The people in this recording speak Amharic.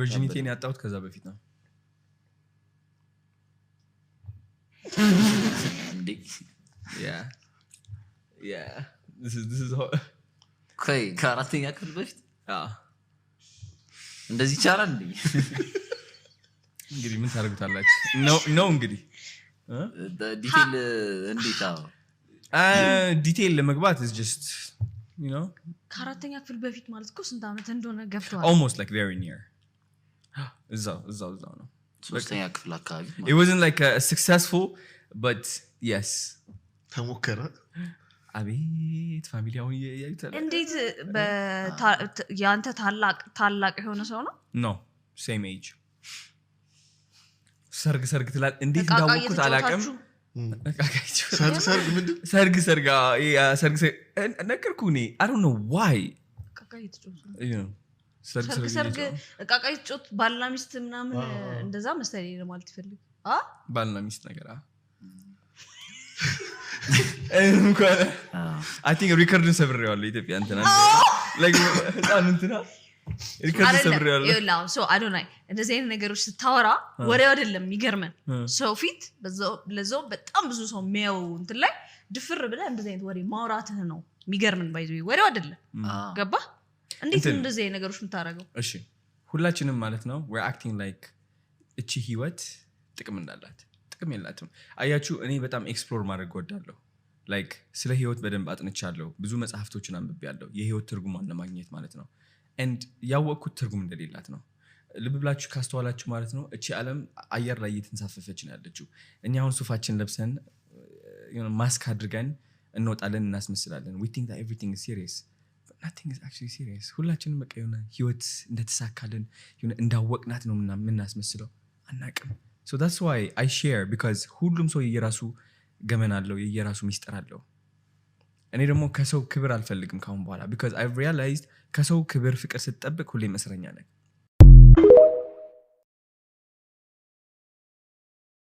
ቨርጂኒቲን ያጣሁት ከዛ በፊት ነው yeah this is ከይ ከአራተኛ ክፍል በፊት እንደዚህ ይቻላል እንዴ እንግዲህ ምን ታደርጉታላችሁ ነው እንግዲህ ዲቴል እንዴት ዲቴል ለመግባት is just you know ከአራተኛ ክፍል በፊት ማለት እኮ ስንት አመት እንደሆነ ገብቷል almost like very near እዛው ነው ሶስተኛ ክፍል አካባቢ it wasn't like a successful but yes ተሞከረ አቤት ፋሚሊያውን ያይታል እንዴት ያንተ ታላቅ የሆነ ሰው ነው no same age ሰርግ ትላል እንዴት እንዳወቁት አላቀም ሰርግ ምንድን ሰርግ ነገርኩኝ I don't know why ቃቃይ ተጮት you know ሰርግ ቃቃይ ተጮት ባልና ሚስት ምናምን እንደዛ መሰለኝ ለማለት ይፈልግ ባልና ሚስት ነገር I think recording ሰብሬዋለሁ ኢትዮጵያ እንትና like እንትና recording ሰብሬዋለሁ ይላው so I don't know እንደዚህ አይነት ነገሮች ስታወራ ወሬው አይደለም የሚገርመን ሰው ፊት ለዛው በጣም ብዙ ሰው የሚያው እንትን ላይ ድፍር ብለህ እንደዚህ አይነት ወሬ ማውራትህ ነው የሚገርመን ባይዘው ወሬው አይደለም ገባ እንዴት እንደዚህ አይነት ነገሮች የምታረጋው እሺ ሁላችንም ማለት ነው we're acting like እቺ ህይወት ጥቅም እንዳላት ጥቅም የላትም አያችሁ እኔ በጣም ኤክስፕሎር ማድረግ ወዳለሁ like ስለ ህይወት በደንብ አጥንቻለሁ ብዙ መጽሐፍቶችን አንብቤያለሁ የህይወት ትርጉሟን ለማግኘት ማለት ነው and ያወቅኩት ትርጉም እንደሌላት ነው ልብ ብላችሁ ካስተዋላችሁ ማለት ነው እቺ ዓለም አየር ላይ እየተንሳፈፈች ነው ያለችው እኛ አሁን ሱፋችን ለብሰን ማስክ አድርገን እንወጣለን እናስመስላለን we think that everything is serious but nothing is actually serious ሁላችንም በቃ የሆነ ህይወት እንደተሳካልን የሆነ እንዳወቅናት ነው ምናስመስለው አናቅም so that's why I share because ሁሉም ሰው የየራሱ ገመና አለው የየራሱ ሚስጥር አለው እኔ ደግሞ ከሰው ክብር አልፈልግም ካሁን በኋላ because I've realized ከሰው ክብር ፍቅር ስትጠብቅ ሁሌ መስረኛ ነኝ